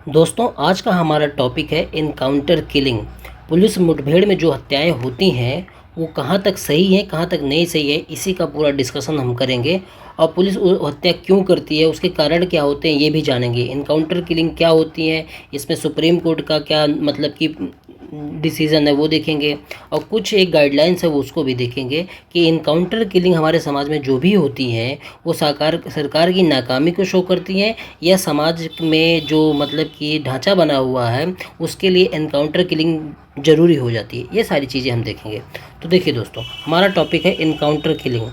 दोस्तों, आज का हमारा टॉपिक है इनकाउंटर किलिंग। पुलिस मुठभेड़ में जो हत्याएं होती हैं वो कहाँ तक सही हैं, कहाँ तक नहीं सही है, इसी का पूरा डिस्कशन हम करेंगे। और पुलिस वो हत्या क्यों करती है, उसके कारण क्या होते हैं, ये भी जानेंगे। इनकाउंटर किलिंग क्या होती है, इसमें सुप्रीम कोर्ट का क्या मतलब कि डिसीज़न है वो देखेंगे। और कुछ एक गाइडलाइंस है वो उसको भी देखेंगे कि इनकाउंटर किलिंग हमारे समाज में जो भी होती है वो सरकार की नाकामी को शो करती हैं, या समाज में जो मतलब कि ढांचा बना हुआ है उसके लिए एनकाउंटर किलिंग ज़रूरी हो जाती है। ये सारी चीज़ें हम देखेंगे। तो देखिए दोस्तों, हमारा टॉपिक है encounter killing.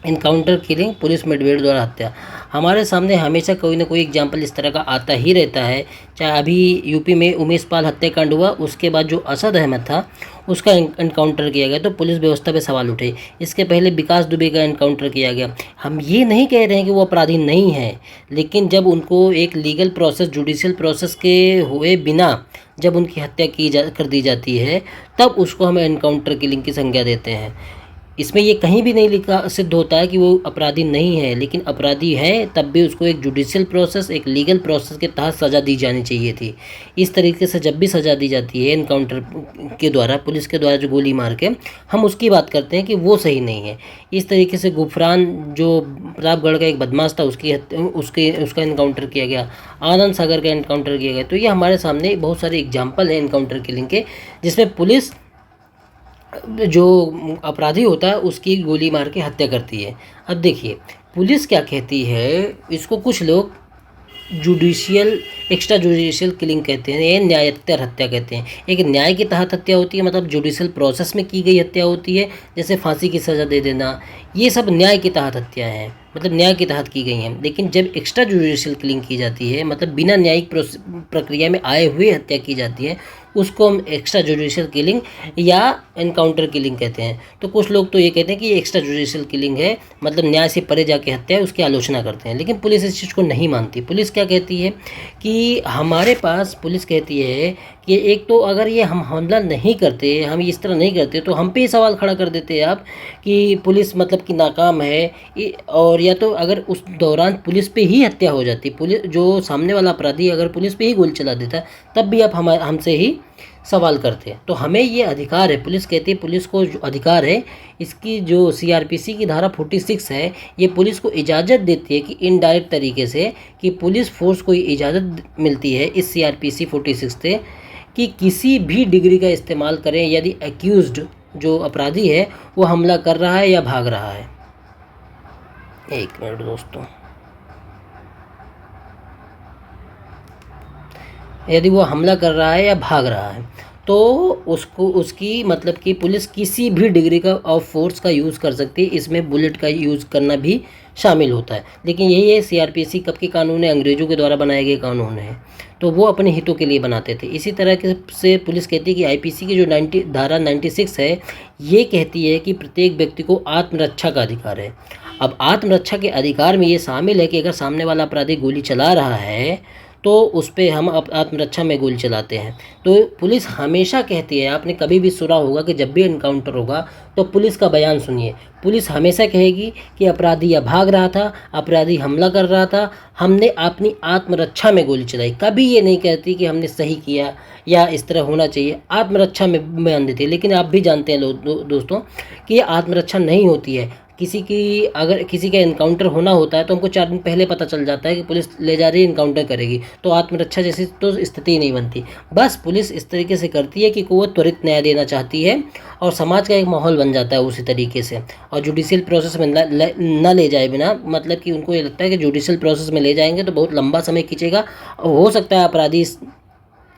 Encounter killing, police मुठभेड़ द्वारा हत्या। हमारे सामने हमेशा कोई ना कोई एग्जाम्पल इस तरह का आता ही रहता है। चाहे अभी यूपी में उमेश पाल हत्याकांड हुआ, उसके बाद जो असद अहमद था उसका इनकाउंटर किया गया तो पुलिस व्यवस्था पे सवाल उठे। इसके पहले विकास दुबे का इनकाउंटर किया गया। हम ये नहीं कह रहे हैं कि वो अपराधी नहीं है, लेकिन जब उनको एक लीगल प्रोसेस, जुडिशियल प्रोसेस के हुए बिना जब उनकी हत्या कर दी जाती है, तब उसको हम एनकाउंटर किलिंग की संज्ञा देते हैं। इसमें ये कहीं भी नहीं लिखा सिद्ध होता है कि वो अपराधी नहीं है, लेकिन अपराधी है तब भी उसको एक जुडिशियल प्रोसेस, एक लीगल प्रोसेस के तहत सज़ा दी जानी चाहिए थी। इस तरीके से जब भी सज़ा दी जाती है एनकाउंटर के द्वारा, पुलिस के द्वारा जो गोली मार के, हम उसकी बात करते हैं कि वो सही नहीं है। इस तरीके से गुफरान जो प्रतापगढ़ का एक बदमाश था उसका इनकाउंटर किया गया, आनंद सागर का इनकाउंटर किया गया। तो ये हमारे सामने बहुत सारे एग्जाम्पल हैं इनकाउंटर किलिंग के, जिसमें पुलिस जो अपराधी होता है उसकी गोली मार के हत्या करती है। अब देखिए पुलिस क्या कहती है, इसको कुछ लोग जुडिशियल, एक्स्ट्रा जुडिशियल किलिंग कहते हैं, ये न्यायोत्तर हत्या कहते हैं। एक न्याय के तहत हत्या होती है, मतलब जुडिशियल प्रोसेस में की गई हत्या होती है, जैसे फांसी की सज़ा दे देना, ये सब न्याय के तहत हत्या है, मतलब न्याय के तहत की गई हैं। लेकिन जब एक्स्ट्रा जुडिशियल किलिंग की जाती है, मतलब बिना न्यायिक प्रक्रिया में आए हुए हत्या की जाती है, उसको हम एक्स्ट्रा जुडिशियल किलिंग या एनकाउंटर किलिंग कहते हैं। तो कुछ लोग तो ये कहते हैं कि ये एक्स्ट्रा जुडिशियल किलिंग है, मतलब न्याय से परे जाके हत्या है, उसकी आलोचना करते हैं। लेकिन पुलिस इस चीज़ को नहीं मानती। पुलिस क्या कहती है कि हमारे पास, पुलिस कहती है कि एक तो अगर ये हम हमला नहीं करते, हम इस तरह नहीं करते, तो हम पे ही सवाल खड़ा कर देते हैं आप कि पुलिस मतलब कि नाकाम है। और या तो अगर उस दौरान पुलिस पे ही हत्या हो जाती, पुलिस जो सामने वाला अपराधी अगर पुलिस पे ही गोली चला देता, तब भी आप हमसे ही सवाल करते हैं। तो हमें ये अधिकार है, पुलिस कहती है, पुलिस को जो अधिकार है, इसकी जो सीआरपीसी की धारा 46 है, ये पुलिस को इजाज़त देती है कि इनडायरेक्ट तरीके से, कि पुलिस फोर्स को इजाज़त मिलती है इस सीआरपीसी 46 से कि किसी भी डिग्री का इस्तेमाल करें यदि एक्यूज्ड जो अपराधी है वो हमला कर रहा है या भाग रहा है। एक मिनट दोस्तों, यदि वो हमला कर रहा है या भाग रहा है तो उसको, उसकी मतलब कि पुलिस किसी भी डिग्री का ऑफ फोर्स का यूज़ कर सकती है। इसमें बुलेट का यूज़ करना भी शामिल होता है। लेकिन यही है, सीआरपीसी कब के कानून है, अंग्रेज़ों के द्वारा बनाए गए कानून है, तो वो अपने हितों के लिए बनाते थे। इसी तरह के से पुलिस कहती है कि आईपीसी की जो धारा 96 है, ये कहती है कि प्रत्येक व्यक्ति को आत्मरक्षा का अधिकार है। अब आत्मरक्षा के अधिकार में ये शामिल है कि अगर सामने वाला अपराधी गोली चला रहा है तो उस पर हम आत्मरक्षा में गोली चलाते हैं। तो पुलिस हमेशा कहती है, आपने कभी भी सुना होगा कि जब भी इनकाउंटर होगा तो पुलिस का बयान सुनिए, पुलिस हमेशा कहेगी कि अपराधी या भाग रहा था, अपराधी हमला कर रहा था, हमने अपनी आत्मरक्षा में गोली चलाई। कभी ये नहीं कहती कि हमने सही किया या इस तरह होना चाहिए, आत्मरक्षा में बयान देती है। लेकिन आप भी जानते हैं दोस्तों कि ये आत्मरक्षा नहीं होती है। अगर किसी का इनकाउंटर होना होता है तो हमको 4 दिन पहले पता चल जाता है कि पुलिस ले जा रही है, इनकाउंटर करेगी, तो आत्मरक्षा जैसी तो स्थिति नहीं बनती। बस पुलिस इस तरीके से करती है कि वो त्वरित न्याय देना चाहती है और समाज का एक माहौल बन जाता है उसी तरीके से। और जुडिशियल प्रोसेस में न ले जाए बिना, मतलब कि उनको ये लगता है कि जुडिशियल प्रोसेस में ले जाएंगे तो बहुत लंबा समय खींचेगा, और हो सकता है अपराधी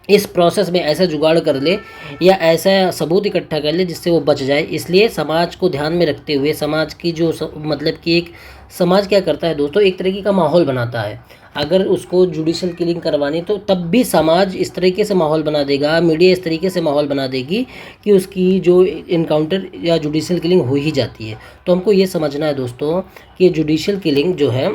इस प्रोसेस में ऐसा जुगाड़ कर ले या ऐसा सबूत इकट्ठा कर ले जिससे वो बच जाए। इसलिए समाज को ध्यान में रखते हुए, समाज की जो मतलब कि एक समाज क्या करता है दोस्तों, एक तरीके का माहौल बनाता है। अगर उसको जुडिशियल किलिंग करवानी तो तब भी समाज इस तरीके से माहौल बना देगा, मीडिया इस तरीके से माहौल बना देगी कि उसकी जो इनकाउंटर या जुडिशियल किलिंग हो ही जाती है। तो हमको ये समझना है दोस्तों कि जुडिशियल किलिंग जो है,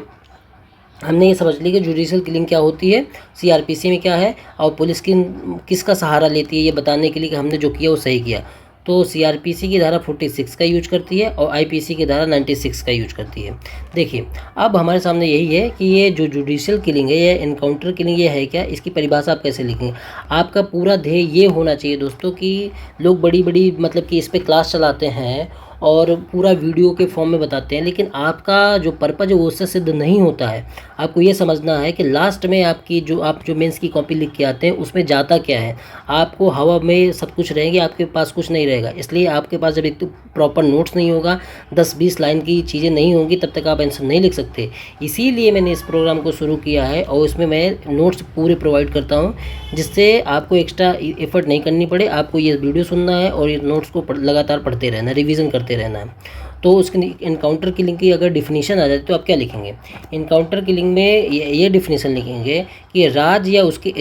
हमने ये समझ ली कि जुडिशियल किलिंग क्या होती है, सीआरपीसी में क्या है, और पुलिस किसका सहारा लेती है, ये बताने के लिए कि हमने जो किया वो सही किया। तो सीआरपीसी की धारा 46 का यूज करती है और आईपीसी की धारा 96 का यूज करती है। देखिए अब हमारे सामने यही है कि ये जो जुडिशियल किलिंग है, ये एनकाउंटर किलिंग ये है क्या, इसकी परिभाषा आप कैसे लिखेंगे। आपका पूरा ध्येय ये होना चाहिए दोस्तों कि लोग बड़ी बड़ी मतलब कि इस पर क्लास चलाते हैं और पूरा वीडियो के फॉर्म में बताते हैं, लेकिन आपका जो पर्पज़ है वो उससे सिद्ध नहीं होता है। आपको ये समझना है कि लास्ट में आपकी आप जो मेंस की कॉपी लिख के आते हैं उसमें जाता क्या है। आपको हवा में सब कुछ रहेंगे, आपके पास कुछ नहीं रहेगा। इसलिए आपके पास जब एक प्रॉपर नोट्स नहीं होगा, 10-20 लाइन की चीज़ें नहीं होंगी, तब तक आप आंसर नहीं लिख सकते। इसीलिए मैंने इस प्रोग्राम को शुरू किया है और इसमें मैं नोट्स पूरे प्रोवाइड करता हूँ, जिससे आपको एक्स्ट्रा एफर्ट नहीं करनी पड़े। आपको ये वीडियो सुनना है और ये नोट्स को लगातार पढ़ते रहना, रिवीजन करते रहना है। तो उसके इनकाउंटर किलिंग की अगर डिफिनीशन आ जाए तो आप क्या लिखेंगे। इनकाउंटर किलिंग में ये डिफिनीशन लिखेंगे कि राज्य या उसके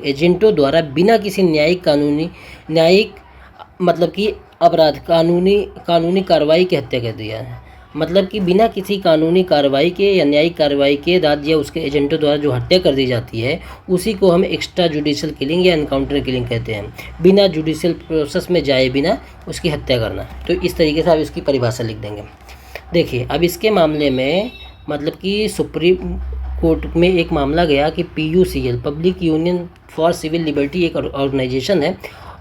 एजेंटों द्वारा बिना किसी न्यायिक मतलब कि अपराध कानूनी कार्रवाई की हत्या कर दिया है। मतलब कि बिना किसी कानूनी कार्रवाई के या न्यायिक कार्रवाई के राज्य या उसके एजेंटों द्वारा जो हत्या कर दी जाती है उसी को हम एक्स्ट्रा जुडिशियल किलिंग या एनकाउंटर किलिंग कहते हैं। बिना जुडिशियल प्रोसेस में जाए बिना उसकी हत्या करना। तो इस तरीके से आप इसकी परिभाषा लिख देंगे। देखिए अब इसके मामले में मतलब कि सुप्रीम कोर्ट में एक मामला गया कि PUCL public union for civil liberty एक ऑर्गेनाइजेशन है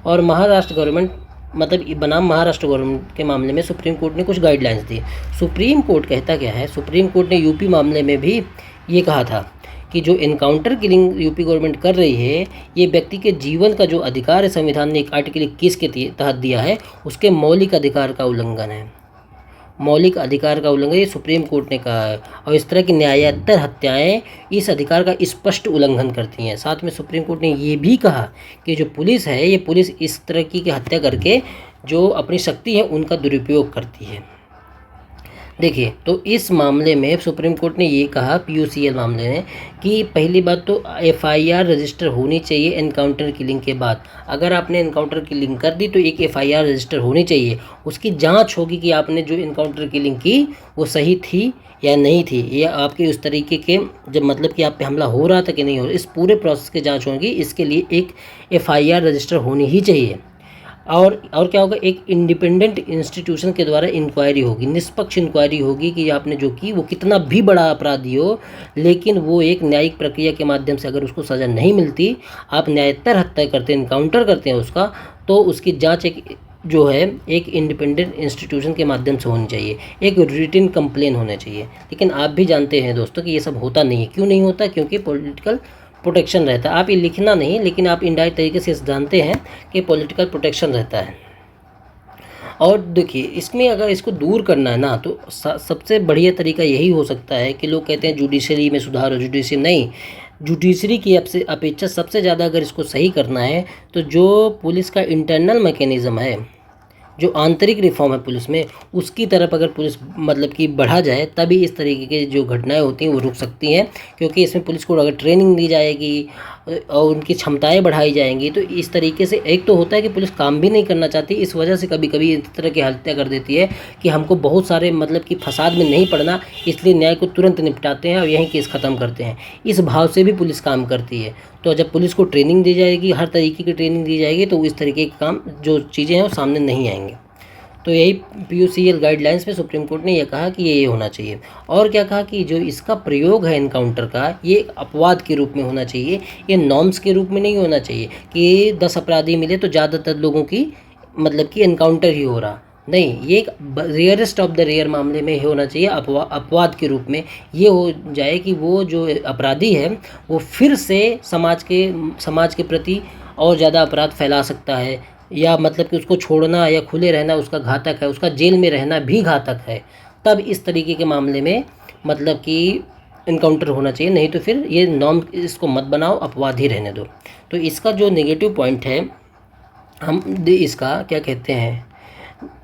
और महाराष्ट्र गवर्नमेंट मतलब बनाम महाराष्ट्र गवर्नमेंट के मामले में सुप्रीम कोर्ट ने कुछ गाइडलाइंस दी। सुप्रीम कोर्ट कहता क्या है, सुप्रीम कोर्ट ने यूपी मामले में भी ये कहा था कि जो एनकाउंटर किलिंग यूपी गवर्नमेंट कर रही है ये व्यक्ति के जीवन का जो अधिकार है संविधान ने एक आर्टिकल 21 के तहत दिया है, उसके मौलिक अधिकार का उल्लंघन है। मौलिक अधिकार का उल्लंघन ये सुप्रीम कोर्ट ने कहा है और इस तरह की न्यायात्तर हत्याएं इस अधिकार का स्पष्ट उल्लंघन करती हैं। साथ में सुप्रीम कोर्ट ने ये भी कहा कि जो पुलिस है ये पुलिस इस तरह की हत्या करके जो अपनी शक्ति है उनका दुरुपयोग करती है। देखिए तो इस मामले में सुप्रीम कोर्ट ने ये कहा PUCL मामले में कि पहली बात तो FIR रजिस्टर होनी चाहिए एनकाउंटर किलिंग के बाद। अगर आपने एनकाउंटर किलिंग कर दी तो एक FIR रजिस्टर होनी चाहिए, उसकी जांच होगी कि आपने जो एनकाउंटर किलिंग की वो सही थी या नहीं थी, या आपके उस तरीके के जब मतलब कि आप पे हमला हो रहा था कि नहीं हो रहा, इस पूरे प्रोसेस की जाँच होगी। इसके लिए एक FIR रजिस्टर होनी ही चाहिए। और क्या होगा, एक इंडिपेंडेंट इंस्टीट्यूशन के द्वारा इंक्वायरी होगी, निष्पक्ष इंक्वायरी होगी कि आपने जो की वो कितना भी बड़ा अपराधी हो, लेकिन वो एक न्यायिक प्रक्रिया के माध्यम से अगर उसको सज़ा नहीं मिलती, आप न्यायोत्तर हत्या करते हैं, इनकाउंटर करते हैं उसका, तो उसकी जांच एक इंडिपेंडेंट इंस्टीट्यूशन के माध्यम से होनी चाहिए, एक रिटन कंप्लेन होना चाहिए। लेकिन आप भी जानते हैं दोस्तों कि ये सब होता नहीं है। क्यों नहीं होता? क्योंकि पॉलिटिकल प्रोटेक्शन रहता है। आप ये लिखना नहीं, लेकिन आप इनडायरेक्ट तरीके से जानते हैं कि पॉलिटिकल प्रोटेक्शन रहता है। और देखिए इसमें अगर इसको दूर करना है ना तो सबसे बढ़िया तरीका यही हो सकता है कि लोग कहते हैं जुडिशरी में सुधार हो, जुडिशरी नहीं, जुडिशरी की अपेक्षा सबसे ज़्यादा अगर इसको सही करना है तो जो पुलिस का इंटरनल मैकेनिज़्म है, जो आंतरिक रिफॉर्म है पुलिस में, उसकी तरफ अगर पुलिस मतलब कि बढ़ा जाए तभी इस तरीके की जो घटनाएं होती हैं वो रुक सकती हैं। क्योंकि इसमें पुलिस को अगर ट्रेनिंग दी जाएगी और उनकी क्षमताएं बढ़ाई जाएंगी तो इस तरीके से एक तो होता है कि पुलिस काम भी नहीं करना चाहती, इस वजह से कभी कभी इस तरह की हत्या कर देती है कि हमको बहुत सारे मतलब कि फसाद में नहीं पड़ना, इसलिए न्याय को तुरंत निपटाते हैं और यहीं केस ख़त्म करते हैं। इस भाव से भी पुलिस काम करती है। तो जब पुलिस को ट्रेनिंग दी जाएगी, हर तरीके की ट्रेनिंग दी जाएगी, तो इस तरीके के काम जो चीज़ें हैं वो सामने नहीं आएंगे। तो यही PUCL गाइडलाइंस में सुप्रीम कोर्ट ने यह कहा कि ये होना चाहिए। और क्या कहा कि जो इसका प्रयोग है एनकाउंटर का, ये अपवाद के रूप में होना चाहिए, ये नॉर्म्स के रूप में नहीं होना चाहिए कि 10 अपराधी मिले तो ज़्यादातर लोगों की मतलब कि एनकाउंटर ही हो रहा, नहीं, ये एक रेयरेस्ट ऑफ द रेयर मामले में होना चाहिए, अपवाद के रूप में ये हो जाए कि वो जो अपराधी है वो फिर से समाज के प्रति और ज़्यादा अपराध फैला सकता है, या मतलब कि उसको छोड़ना या खुले रहना उसका घातक है, उसका जेल में रहना भी घातक है। तब इस तरीके के मामले में मतलब कि इनकाउंटर होना चाहिए, नहीं तो फिर ये नॉर्म इसको मत बनाओ, अपवाद ही रहने दो। तो इसका जो नेगेटिव पॉइंट है, हम इसका क्या कहते हैं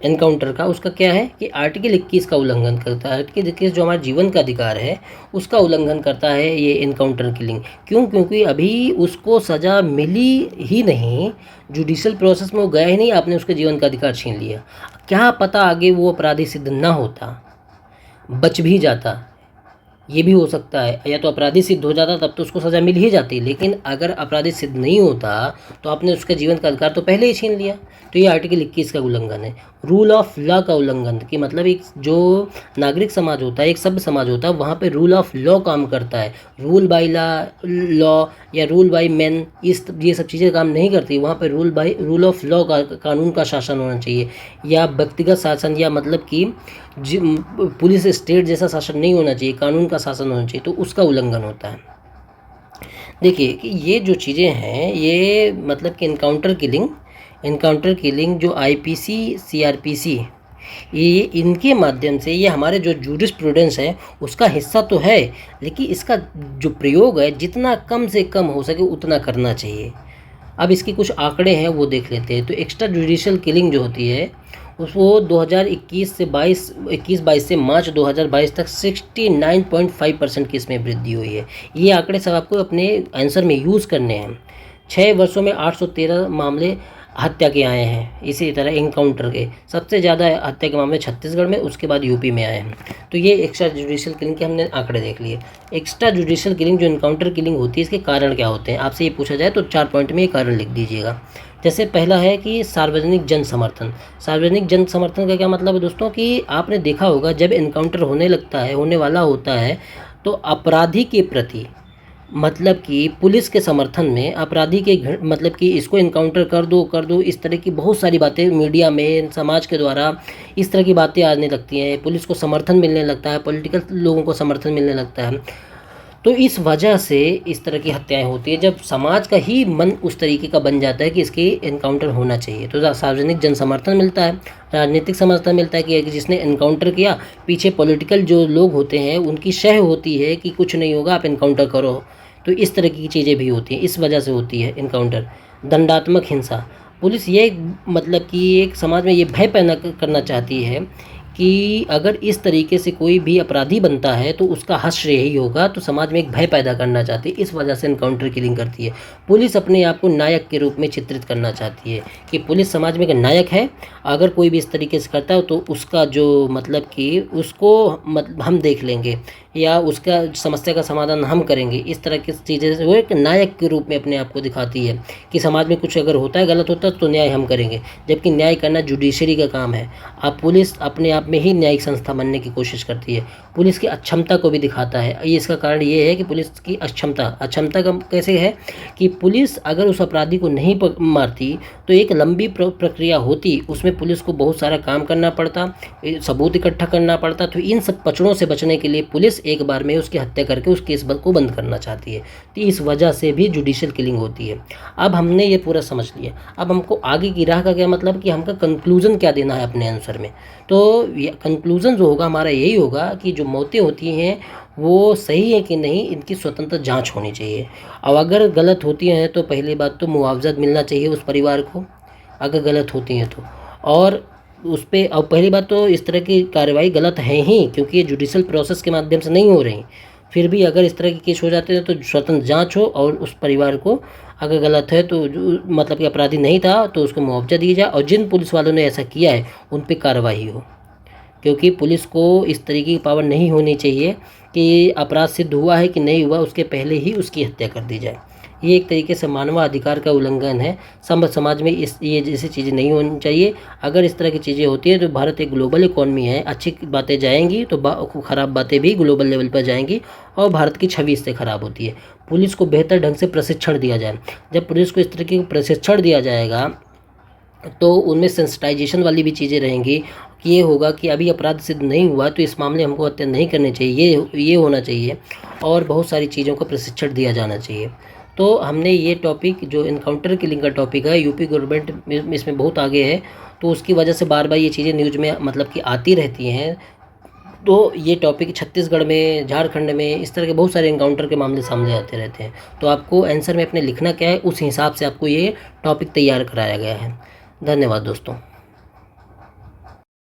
एनकाउंटर का, उसका क्या है कि आर्टिकल 21 का उल्लंघन करता है। आर्टिकल 21 जो हमारे जीवन का अधिकार है उसका उल्लंघन करता है ये एनकाउंटर किलिंग। क्यों? क्योंकि अभी उसको सज़ा मिली ही नहीं, जुडिशियल प्रोसेस में वो गया ही नहीं, आपने उसके जीवन का अधिकार छीन लिया। क्या पता आगे वो अपराधी सिद्ध ना होता, बच भी जाता, ये भी हो सकता है, या तो अपराधी सिद्ध हो जाता तब तो उसको सज़ा मिल ही जाती, लेकिन अगर अपराधी सिद्ध नहीं होता तो आपने उसके जीवन का अधिकार तो पहले ही छीन लिया। तो ये आर्टिकल 21 का उल्लंघन है। रूल ऑफ लॉ का उल्लंघन, कि मतलब एक जो नागरिक समाज होता है, एक सभ्य समाज होता है, वहाँ पे रूल ऑफ लॉ काम करता है। रूल बाई लॉ या रूल बाई मैन, ये सब चीज़ें काम नहीं करती। वहाँ पे रूल ऑफ लॉ का, कानून का शासन होना चाहिए, या व्यक्तिगत शासन, या मतलब कि पुलिस स्टेट जैसा शासन नहीं होना चाहिए, कानून का शासन होना चाहिए, तो उसका उल्लंघन होता है। देखिए कि ये जो चीज़ें हैं, ये मतलब कि इनकाउंटर किलिंग जो आईपीसी सीआरपीसी, ये इनके माध्यम से, ये हमारे जो जूरिस्प्रूडेंस है उसका हिस्सा तो है, लेकिन इसका जो प्रयोग है जितना कम से कम हो सके उतना करना चाहिए। अब इसके कुछ आंकड़े हैं वो देख लेते हैं। तो एक्स्ट्रा जुडिशियल किलिंग जो होती है उसको 2021 से 21-22 से मार्च 2022 तक 69.5% की इसमें वृद्धि हुई है। ये आंकड़े सब आपको अपने आंसर में यूज़ करने हैं। 6 वर्षों में 813 मामले हत्या के आए हैं। इसी तरह इनकाउंटर के सबसे ज़्यादा हत्या के मामले छत्तीसगढ़ में, उसके बाद यूपी में आए हैं। तो ये एक्स्ट्रा जुडिशियल किलिंग के हमने आंकड़े देख लिए। एक्स्ट्रा जुडिशियल किलिंग जो इनकाउंटर किलिंग होती है, इसके कारण क्या होते हैं, आपसे ये पूछा जाए तो 4 पॉइंट में ये कारण लिख दीजिएगा। जैसे पहला है कि सार्वजनिक जन समर्थन। सार्वजनिक जन समर्थन का क्या मतलब है दोस्तों, कि आपने देखा होगा जब इनकाउंटर होने वाला होता है तो अपराधी के प्रति, मतलब कि पुलिस के समर्थन में अपराधी के मतलब कि इसको इनकाउंटर कर दो, इस तरह की बहुत सारी बातें मीडिया में, समाज के द्वारा इस तरह की बातें आने लगती हैं। पुलिस को समर्थन मिलने लगता है, पॉलिटिकल लोगों को समर्थन मिलने लगता है। तो इस वजह से इस तरह की हत्याएं होती है, जब समाज का ही मन उस तरीके का बन जाता है कि इसकी इनकाउंटर होना चाहिए। तो सार्वजनिक जन समर्थन मिलता है, राजनीतिक समर्थन मिलता है कि जिसने इनकाउंटर किया, पीछे पॉलिटिकल जो लोग होते हैं उनकी शह होती है कि कुछ नहीं होगा, आप इनकाउंटर करो। तो इस तरह की चीज़ें भी होती हैं, इस वजह से होती है इनकाउंटर। दंडात्मक हिंसा, पुलिस ये मतलब कि एक समाज में ये भय पैदा करना चाहती है कि अगर इस तरीके से कोई भी अपराधी बनता है तो उसका हश्र यही होगा, तो समाज में एक भय पैदा करना चाहती है, इस वजह से इनकाउंटर किलिंग करती है। पुलिस अपने आप को नायक के रूप में चित्रित करना चाहती है कि पुलिस समाज में एक नायक है, अगर कोई भी इस तरीके से करता है तो उसका जो मतलब कि उसको हम देख लेंगे, या उसका समस्या का समाधान हम करेंगे। इस तरह की चीज़ें से वो एक नायक के रूप में अपने आप को दिखाती है कि समाज में कुछ अगर होता है, गलत होता है, तो न्याय हम करेंगे, जबकि न्याय करना जुडिशरी का काम है। अब पुलिस अपने आप में ही न्यायिक संस्था बनने की कोशिश करती है। पुलिस की अक्षमता को भी दिखाता है। ये इसका कारण ये है कि पुलिस की अक्षमता का कैसे है कि पुलिस अगर उस अपराधी को नहीं मारती तो एक लंबी प्रक्रिया होती, उसमें पुलिस को बहुत सारा काम करना पड़ता, सबूत इकट्ठा करना पड़ता। तो इन सब पचड़ों से बचने के लिए पुलिस एक बार में उसकी हत्या करके उस केस को बंद करना चाहती है। तो इस वजह से भी जुडिशियल किलिंग होती है। अब हमने ये पूरा समझ लिया, अब हमको आगे की राह का क्या मतलब कि हमका कंक्लूजन क्या देना है अपने आंसर में। तो कंक्लूजन जो होगा हमारा यही होगा कि जो मौतें होती हैं वो सही है कि नहीं, इनकी स्वतंत्र जांच होनी चाहिए। और अगर गलत होती हैं तो पहली बात तो मुआवजा मिलना चाहिए उस परिवार को, अगर गलत होती हैं तो। और उस पर, और पहली बात तो इस तरह की कार्रवाई गलत है ही, क्योंकि ये जुडिशल प्रोसेस के माध्यम से नहीं हो रही। फिर भी अगर इस तरह के केस हो जाते हैं तो स्वतंत्र जांच हो, और उस परिवार को अगर गलत है तो मतलब कि अपराधी नहीं था तो उसको मुआवजा दिया जाए, और जिन पुलिस वालों ने ऐसा किया है उन पर कार्रवाई हो। क्योंकि पुलिस को इस तरीके की पावर नहीं होनी चाहिए कि अपराध सिद्ध हुआ है कि नहीं हुआ उसके पहले ही उसकी हत्या कर दी जाए। ये एक तरीके से मानवाधिकार का उल्लंघन है। समाज में ये जैसी चीज़ें नहीं होनी चाहिए। अगर इस तरह की चीज़ें होती हैं तो भारत एक ग्लोबल इकॉनमी है, अच्छी बातें जाएंगी तो ख़राब बातें भी ग्लोबल लेवल पर जाएंगी, और भारत की छवि इससे ख़राब होती है। पुलिस को बेहतर ढंग से प्रशिक्षण दिया जाए। जब पुलिस को इस तरीके का प्रशिक्षण दिया जाएगा तो उनमें सेंसिटाइजेशन वाली भी चीज़ें रहेंगी कि ये होगा कि अभी अपराध सिद्ध नहीं हुआ तो इस मामले हमको हत्या नहीं करनी चाहिए, ये होना चाहिए, और बहुत सारी चीज़ों का प्रशिक्षण दिया जाना चाहिए। तो हमने ये टॉपिक जो इनकाउंटर किलिंग का टॉपिक है, यूपी गवर्नमेंट इसमें बहुत आगे है, तो उसकी वजह से बार बार ये चीज़ें न्यूज़ में मतलब कि आती रहती हैं। तो ये टॉपिक छत्तीसगढ़ में, झारखंड में इस तरह के बहुत सारे इनकाउंटर के मामले सामने आते रहते हैं। तो आपको आंसर में अपने लिखना क्या है, उस हिसाब से आपको ये टॉपिक तैयार कराया गया है। धन्यवाद दोस्तों।